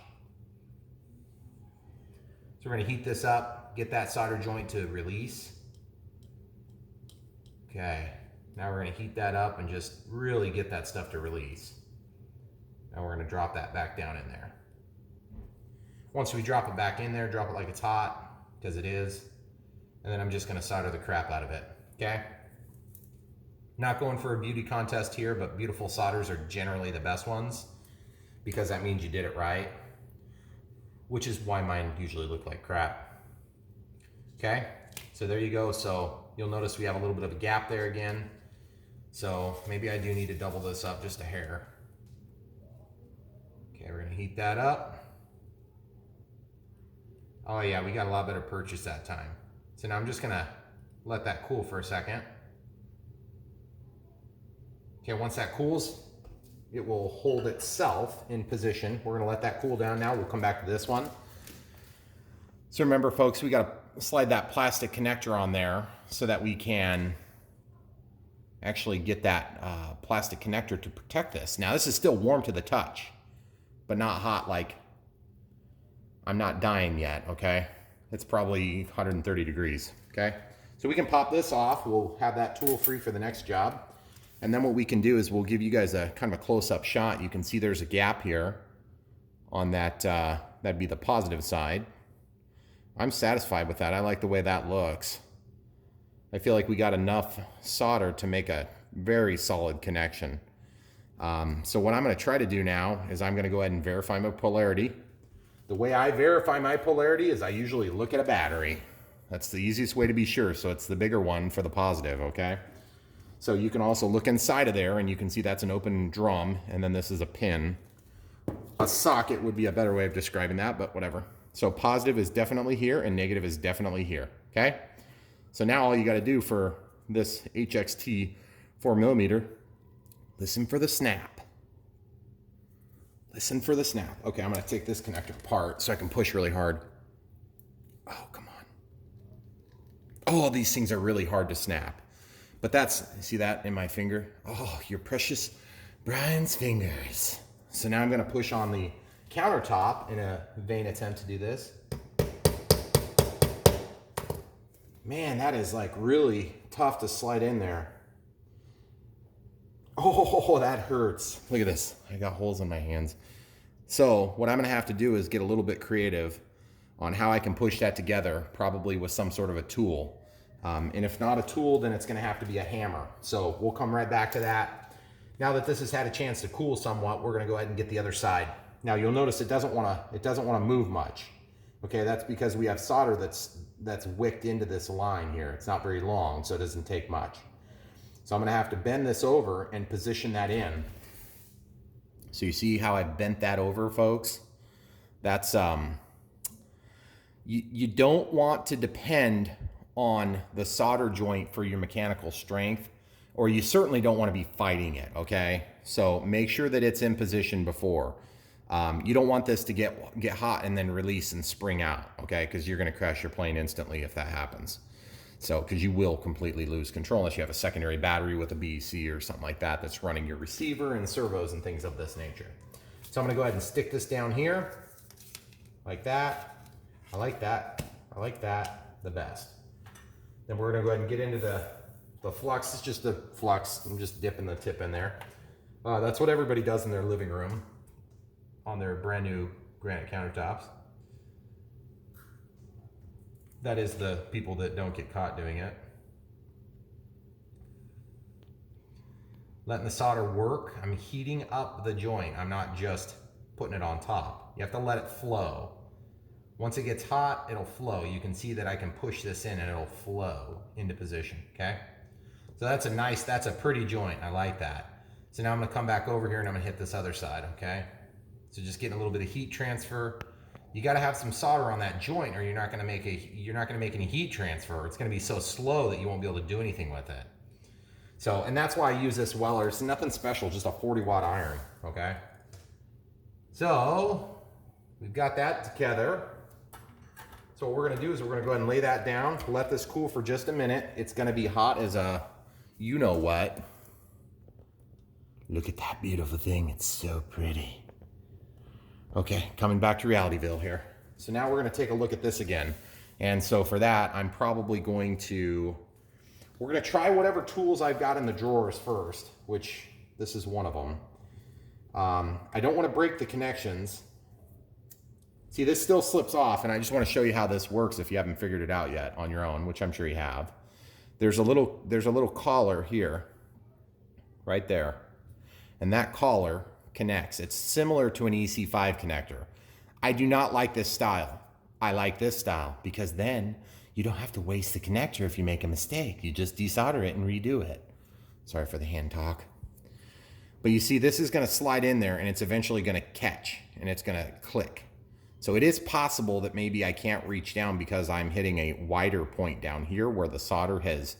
So we're gonna heat this up, get that solder joint to release. Okay, now we're gonna heat that up and just really get that stuff to release. Now we're gonna drop that back down in there. Once we drop it back in there, drop it like it's hot, because it is. And then I'm just gonna solder the crap out of it, okay? Not going for a beauty contest here, but beautiful solders are generally the best ones because that means you did it right, which is why mine usually look like crap. Okay, so there you go. So you'll notice we have a little bit of a gap there again. So maybe I do need to double this up just a hair. Okay, we're gonna heat that up. Oh yeah, we got a lot better purchase that time. So now I'm just gonna let that cool for a second. Okay, once that cools, it will hold itself in position. We're gonna let that cool down now. We'll come back to this one. So remember folks, we gotta slide that plastic connector on there so that we can actually get that plastic connector to protect this. Now this is still warm to the touch, but not hot like I'm not dying yet, okay? It's probably 130 degrees, okay? So we can pop this off. We'll have that tool free for the next job. And then what we can do is we'll give you guys a kind of a close-up shot. You can see there's a gap here on that, that'd be the positive side. I'm satisfied with that. I like the way that looks. I feel like we got enough solder to make a very solid connection. So what I'm gonna try to do now is I'm gonna go ahead and verify my polarity. The way I verify my polarity is I usually look at a battery. That's the easiest way to be sure. So it's the bigger one for the positive, okay? So you can also look inside of there and you can see that's an open drum, and then this is a pin. A socket would be a better way of describing that, but whatever. So positive is definitely here and negative is definitely here, okay? So now all you gotta do for this HXT 4mm, listen for the snap. Listen for the snap. Okay, I'm gonna take this connector apart so I can push really hard. Oh, come on. Oh, these things are really hard to snap. But that's, see that in my finger? Oh, your precious Brian's fingers. So now I'm gonna push on the countertop in a vain attempt to do this. Man, that is like really tough to slide in there. Oh, that hurts. Look at this. I got holes in my hands. So what I'm gonna have to do is get a little bit creative on how I can push that together, probably with some sort of a tool. And if not a tool, then it's gonna have to be a hammer. So we'll come right back to that. Now that this has had a chance to cool somewhat, we're gonna go ahead and get the other side. Now you'll notice it doesn't wanna move much. Okay, that's because we have solder that's wicked into this line here. It's not very long, so it doesn't take much. So I'm gonna have to bend this over and position that in. So you see how I bent that over, folks? That's, you don't want to depend on the solder joint for your mechanical strength, or you certainly don't wanna be fighting it, okay? So make sure that it's in position before. You don't want this to get hot and then release and spring out, okay? Because you're gonna crash your plane instantly if that happens. So, because you will completely lose control unless you have a secondary battery with a BEC or something like that that's running your receiver and servos and things of this nature. So I'm gonna go ahead and stick this down here, like that. I like that, I like that the best. Then we're gonna go ahead and get into the flux. It's just the flux. I'm just dipping the tip in there. That's what everybody does in their living room on their brand new granite countertops. That is the people that don't get caught doing it. Letting the solder work. I'm heating up the joint. I'm not just putting it on top. You have to let it flow. Once it gets hot, it'll flow. You can see that I can push this in and it'll flow into position, okay? So that's a pretty joint. I like that. So now I'm gonna come back over here and I'm gonna hit this other side, okay? So just getting a little bit of heat transfer. You got to have some solder on that joint or you're not going to make any heat transfer. It's going to be so slow that you won't be able to do anything with it. So, and that's why I use this Weller. It's nothing special, just a 40-watt iron, okay? So, we've got that together. So what we're going to do is we're going to go ahead and lay that down, let this cool for just a minute. It's going to be hot as a you-know-what. Look at that beautiful thing. It's so pretty. Okay, coming back to Realityville here. So now we're gonna take a look at this again. And so for that, I'm probably going to, we're gonna try whatever tools I've got in the drawers first, which this is one of them. I don't wanna break the connections. See, this still slips off, and I just wanna show you how this works if you haven't figured it out yet on your own, which I'm sure you have. There's a little collar here, right there. And that collar connects. It's similar to an EC5 connector. I do not like this style. I like this style because then you don't have to waste the connector if you make a mistake. You just desolder it and redo it. Sorry for the hand talk. But you see, this is going to slide in there and it's eventually going to catch and it's going to click. So it is possible that maybe I can't reach down because I'm hitting a wider point down here where the solder has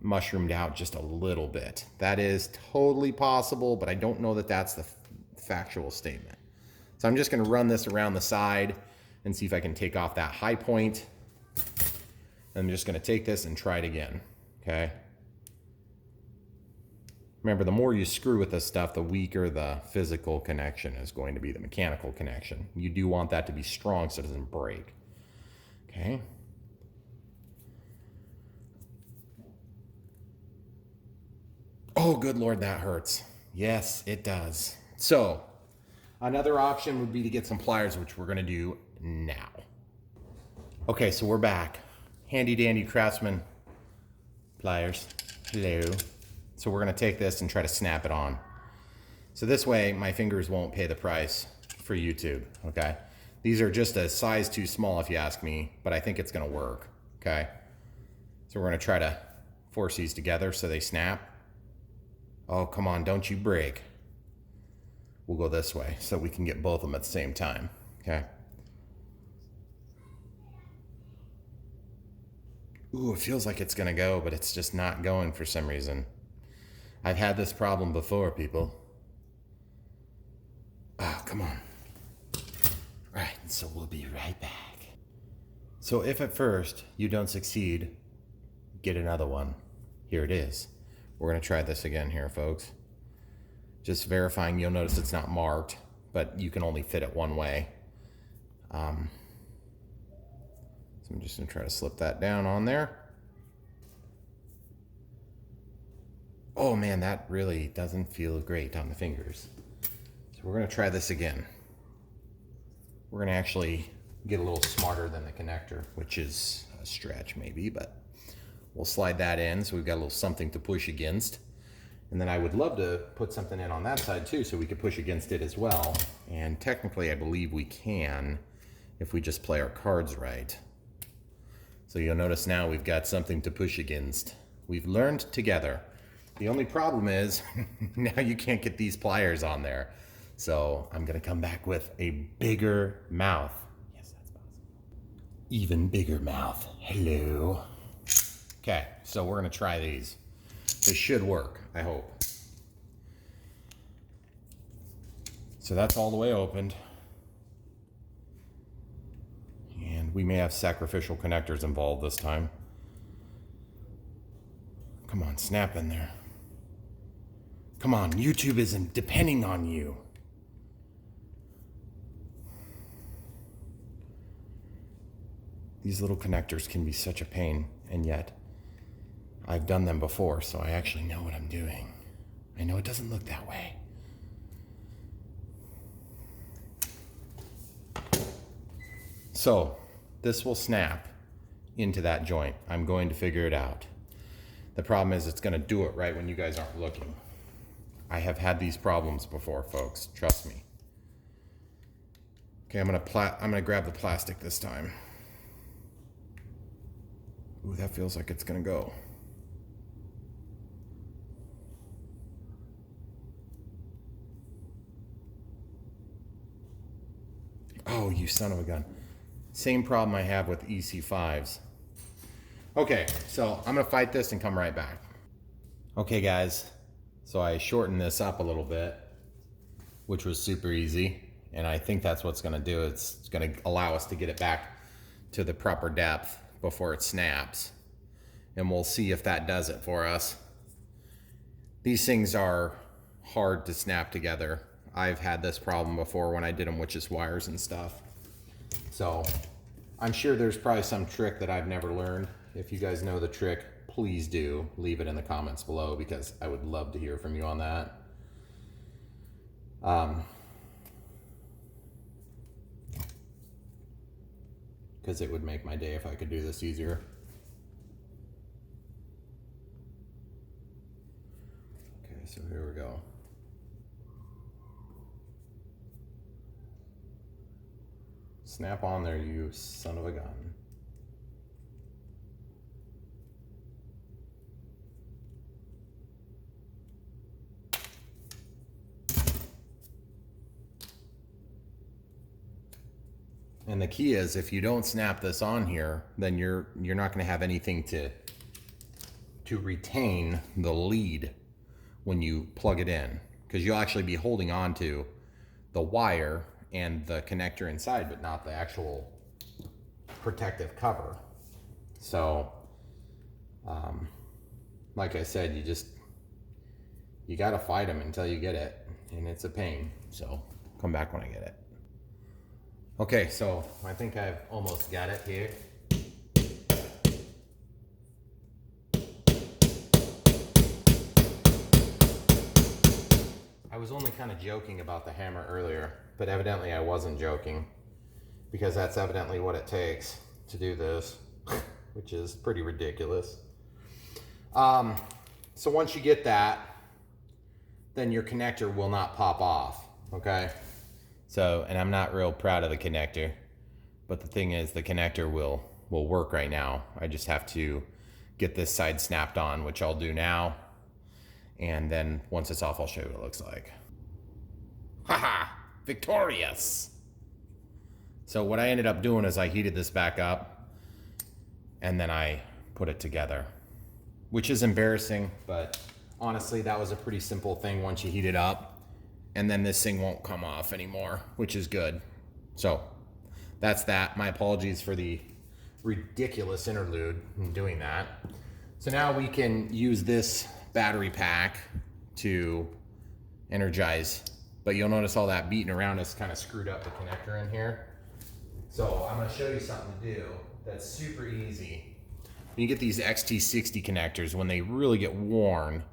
mushroomed out just a little bit. That is totally possible, but I don't know that that's the factual statement. So I'm just going to run this around the side and see if I can take off that high point. I'm just going to take this and try it again. Okay. Remember, the more you screw with this stuff, the weaker the physical connection is going to be, the mechanical connection. You do want that to be strong so it doesn't break. Okay. Oh, good Lord, that hurts. Yes, it does. So, another option would be to get some pliers, which we're going to do now. Okay, so we're back. Handy dandy Craftsman pliers. Hello. So we're going to take this and try to snap it on. So this way my fingers won't pay the price for YouTube, okay? These are just a size too small if you ask me, but I think it's going to work, okay? So we're going to try to force these together so they snap. Oh, come on, don't you break. We'll go this way so we can get both of them at the same time, okay? Ooh, it feels like it's going to go, but it's just not going for some reason. I've had this problem before, people. Oh, come on. Right, so we'll be right back. So if at first you don't succeed, get another one. Here it is. We're going to try this again here, folks. Just verifying, you'll notice it's not marked, but you can only fit it one way. So I'm just going to try to slip that down on there. Oh man, that really doesn't feel great on the fingers. So we're going to try this again. We're going to actually get a little smarter than the connector, which is a stretch maybe, but we'll slide that in so we've got a little something to push against. And then I would love to put something in on that side too so we could push against it as well. And technically I believe we can if we just play our cards right. So you'll notice now we've got something to push against. We've learned together. The only problem is now you can't get these pliers on there. So I'm gonna come back with a bigger mouth. Yes, that's possible. Even bigger mouth. Hello. Okay, so we're gonna try these. This should work, I hope. So that's all the way opened. And we may have sacrificial connectors involved this time. Come on, snap in there. Come on, YouTube isn't depending on you. These little connectors can be such a pain, and yet I've done them before, so I actually know what I'm doing. I know it doesn't look that way. So this will snap into that joint. I'm going to figure it out. The problem is it's going to do it right when you guys aren't looking. I have had these problems before, folks. Trust me. Okay, I'm gonna grab the plastic this time. Ooh, that feels like it's gonna go. Oh, you son of a gun. Same problem I have with EC5s. Okay, so I'm gonna fight this and come right back. Okay guys, so I shortened this up a little bit, which was super easy. And I think that's what's gonna do. It's gonna allow us to get it back to the proper depth before it snaps. And we'll see if that does it for us. These things are hard to snap together. I've had this problem before when I did them with just wires and stuff. So I'm sure there's probably some trick that I've never learned. If you guys know the trick, please do leave it in the comments below because I would love to hear from you on that. Because it would make my day if I could do this easier. Okay, so here we go. Snap on there, you son of a gun. And the key is, if you don't snap this on here, then you're not going to have anything to retain the lead when you plug it in, because you'll actually be holding on to the wire and the connector inside, but not the actual protective cover. So like I said, you got to fight them until you get it, and it's a pain. So come back when I get it. Okay, so I think I've almost got it here. I was only kind of joking about the hammer earlier, but evidently I wasn't joking, because that's evidently what it takes to do this, which is pretty ridiculous. So once you get that, then your connector will not pop off, okay? So, and I'm not real proud of the connector, but the thing is, the connector will work right now. I just have to get this side snapped on, which I'll do now. And then once it's off, I'll show you what it looks like. Haha, victorious. So what I ended up doing is I heated this back up and then I put it together, which is embarrassing, but honestly, that was a pretty simple thing once you heat it up. And then this thing won't come off anymore, which is good. So that's that. My apologies for the ridiculous interlude in doing that. So now we can use this battery pack to energize, but you'll notice all that beating around has kind of screwed up the connector in here. So I'm going to show you something to do that's super easy. When you get these XT60 connectors, when they really get worn,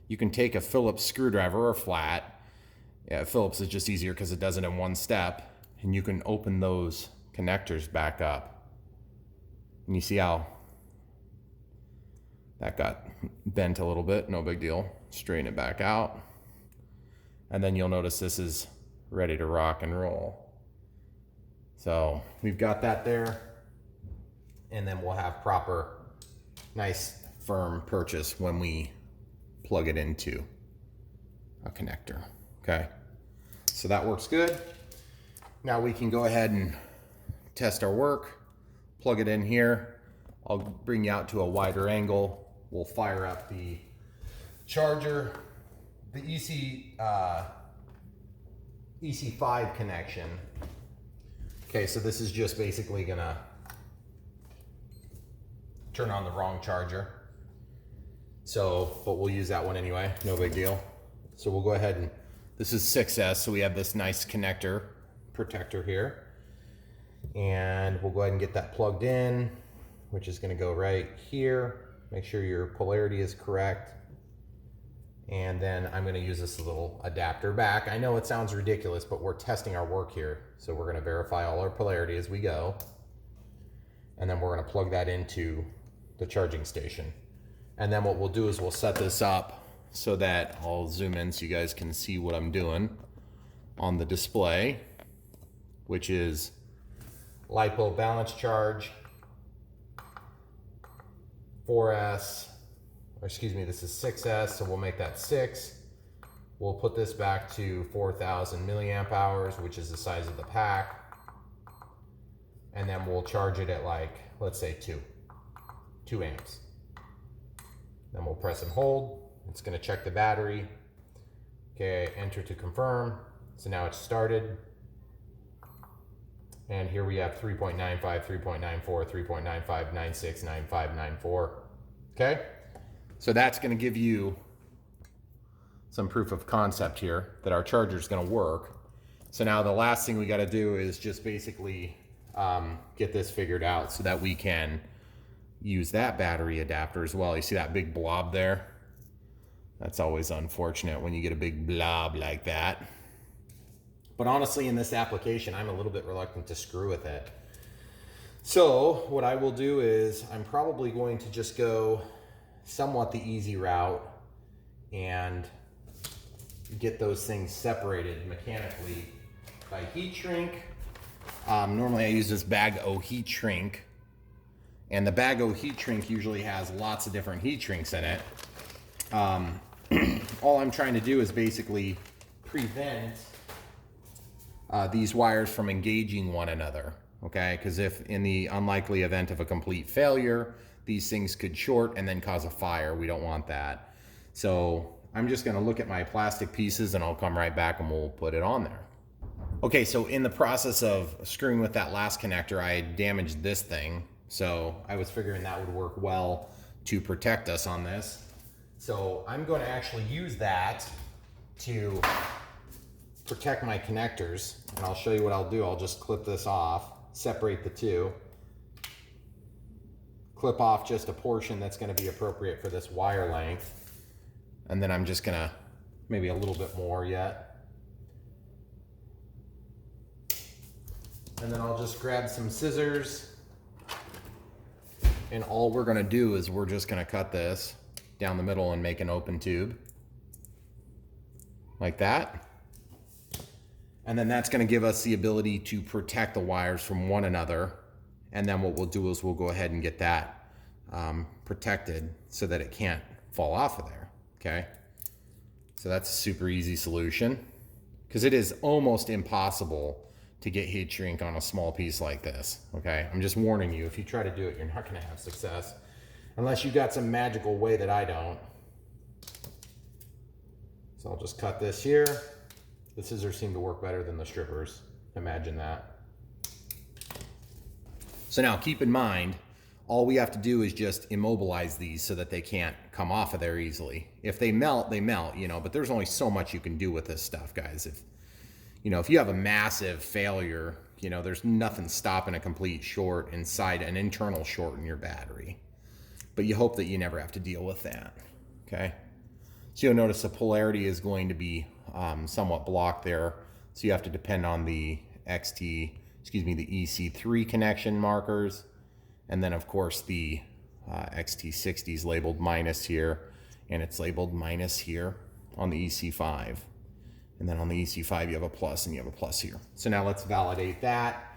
you can take a Phillips screwdriver or flat. Yeah, Phillips is just easier because it does it in one step, and you can open those connectors back up. And you see how that got bent a little bit, no big deal. Straighten it back out. And then you'll notice this is ready to rock and roll. So we've got that there, and then we'll have proper, nice, firm purchase when we plug it into a connector, okay? So that works good. Now we can go ahead and test our work, plug it in here. I'll bring you out to a wider angle. We'll fire up the charger, the EC5 connection. Okay, so this is just basically gonna turn on the wrong charger. So, but we'll use that one anyway, no big deal. So we'll go ahead and, this is 6S, so we have this nice connector protector here. And we'll go ahead and get that plugged in, which is gonna go right here. Make sure your polarity is correct. And then I'm gonna use this little adapter back. I know it sounds ridiculous, but we're testing our work here. So we're gonna verify all our polarity as we go. And then we're gonna plug that into the charging station. And then what we'll do is we'll set this up so that I'll zoom in so you guys can see what I'm doing on the display, which is LiPo balance charge, 4S, or excuse me, this is 6S, so we'll make that 6. We'll put this back to 4000 milliamp hours, which is the size of the pack. And then we'll charge it at, like, let's say 2 amps. Then we'll press and hold. It's gonna check the battery. Okay, enter to confirm. So now it's started. And here we have 3.95, 3.94, 3.95, 96, 95, 94. Okay, so that's gonna give you some proof of concept here that our charger is gonna work. So now the last thing we gotta do is just basically get this figured out so that we can use that battery adapter as well. You see that big blob there? That's always unfortunate when you get a big blob like that. But honestly, in this application, I'm a little bit reluctant to screw with it. So what I will do is I'm probably going to just go somewhat the easy route and get those things separated mechanically by heat shrink. Normally I use this Bag-O heat shrink, and the Bag-O heat shrink usually has lots of different heat shrinks in it. All I'm trying to do is basically prevent these wires from engaging one another. okay? Because if in the unlikely event of a complete failure, these things could short and then cause a fire. We don't want that. So I'm just gonna look at my plastic pieces and I'll come right back and we'll put it on there. Okay, so in the process of screwing with that last connector, I damaged this thing. So I was figuring that would work well to protect us on this. So I'm going to actually use that to protect my connectors. And I'll show you what I'll do. I'll just clip this off, separate the two, clip off just a portion that's going to be appropriate for this wire length. And then I'm just going to maybe a little bit more yet. And then I'll just grab some scissors. And all we're gonna do is we're just gonna cut this down the middle and make an open tube. Like that. And then that's gonna give us the ability to protect the wires from one another. And then what we'll do is we'll go ahead and get that protected so that it can't fall off of there, okay? So that's a super easy solution because it is almost impossible to get heat shrink on a small piece like this, okay? I'm just warning you, if you try to do it, you're not gonna have success unless you got some magical way that I don't. So I'll just cut this here. The scissors seem to work better than the strippers. Imagine that. So now keep in mind, all we have to do is just immobilize these so that they can't come off of there easily. If they melt, you know, but there's only so much you can do with this stuff, guys. If you have a massive failure, you know, there's nothing stopping a complete short inside an internal short in your battery. But you hope that you never have to deal with that, okay? So you'll notice the polarity is going to be somewhat blocked there. So you have to depend on the the EC3 connection markers. And then of course the XT60 is labeled minus here, and it's labeled minus here on the EC5. And then on the EC5, you have a plus and you have a plus here. So now let's validate that.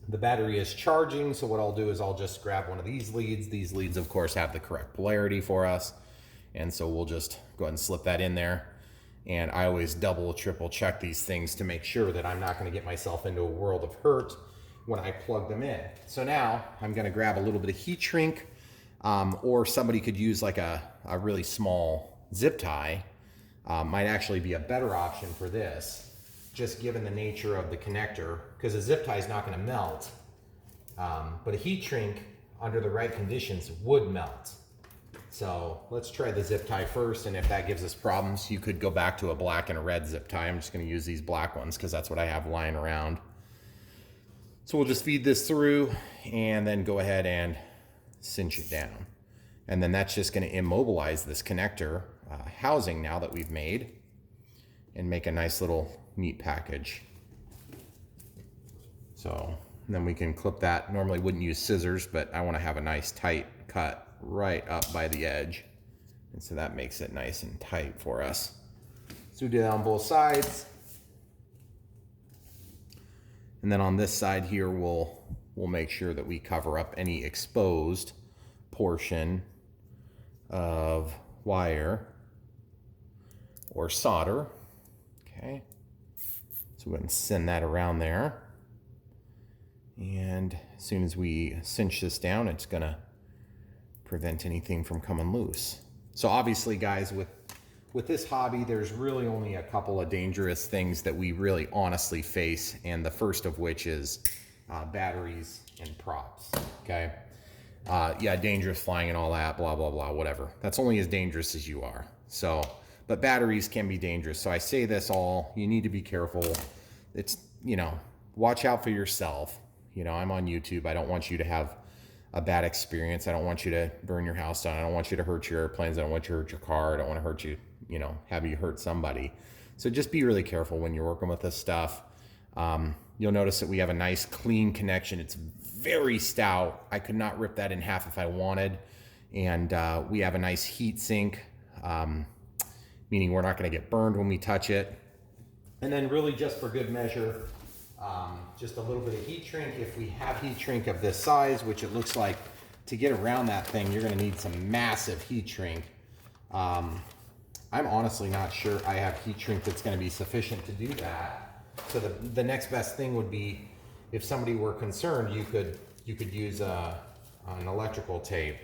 The battery is charging. So what I'll do is I'll just grab one of these leads. These leads, of course, have the correct polarity for us. And so we'll just go ahead and slip that in there. And I always double, triple check these things to make sure that I'm not going to get myself into a world of hurt when I plug them in. So now I'm going to grab a little bit of heat shrink, or somebody could use like a really small zip tie. Might actually be a better option for this, just given the nature of the connector, because a zip tie is not going to melt, but a heat shrink under the right conditions would melt. So let's try the zip tie first, and if that gives us problems, you could go back to a black and a red zip tie. I'm just going to use these black ones because that's what I have lying around. So we'll just feed this through and then go ahead and cinch it down. And then that's just going to immobilize this connector housing now that we've made and make a nice little neat package. So then we can clip that. Normally wouldn't use scissors, but I want to have a nice tight cut right up by the edge. And so that makes it nice and tight for us. So we do that on both sides. And then on this side here, we'll make sure that we cover up any exposed portion of wire or solder. Okay, so we're going to send that around there. And as soon as we cinch this down, it's going to prevent anything from coming loose. So obviously, guys, with this hobby, there's really only a couple of dangerous things that we really honestly face, and the first of which is batteries and props, okay? Yeah, dangerous flying and all that, blah, blah, blah, whatever. That's only as dangerous as you are. So, but batteries can be dangerous. So I say this all, you need to be careful. It's, you know, watch out for yourself. You know, I'm on YouTube. I don't want you to have a bad experience. I don't want you to burn your house down. I don't want you to hurt your airplanes. I don't want you to hurt your car. I don't want to hurt you, you know, have you hurt somebody. So just be really careful when you're working with this stuff. You'll notice that we have a nice clean connection. It's very stout. I could not rip that in half if I wanted. And we have a nice heat sink, meaning we're not going to get burned when we touch it. And then really just for good measure, just a little bit of heat shrink. If we have heat shrink of this size, which it looks like to get around that thing, you're going to need some massive heat shrink. I'm honestly not sure I have heat shrink that's going to be sufficient to do that. So the next best thing would be, if somebody were concerned, you could use an electrical tape.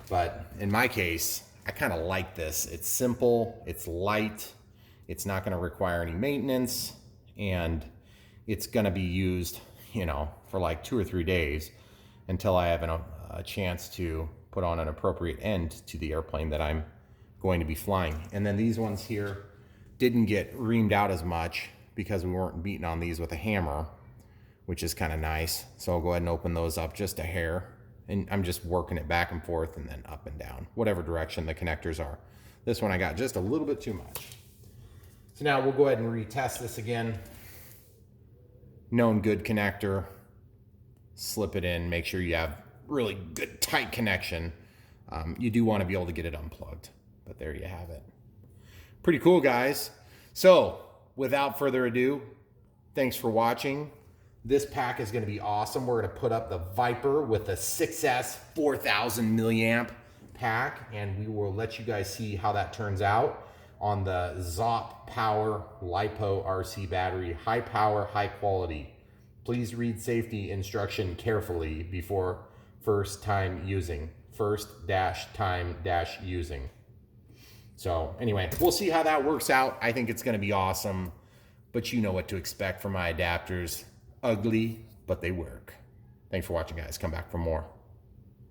But in my case, I kind of like this. It's simple, it's light, it's not going to require any maintenance, and it's going to be used, you know, for like 2 or 3 days until I have a chance to put on an appropriate end to the airplane that I'm going to be flying. And then these ones here didn't get reamed out as much because we weren't beating on these with a hammer, which is kind of nice. So I'll go ahead and open those up just a hair, and I'm just working it back and forth and then up and down, whatever direction the connectors are. This one I got just a little bit too much. So now we'll go ahead and retest this again. Known good connector, slip it in, make sure you have really good tight connection. You do want to be able to get it unplugged, but there you have it. Pretty cool, guys. So without further ado, thanks for watching. This pack is going to be awesome. We're going to put up the Viper with the 6S 4000 milliamp pack, and we will let you guys see how that turns out on the ZOP Power LiPo RC battery. High power, high quality. Please read safety instruction carefully before first time using. Using. So anyway, we'll see how that works out. I think it's going to be awesome, but you know what to expect from my adapters. Ugly, but they work. Thanks for watching, guys. Come back for more.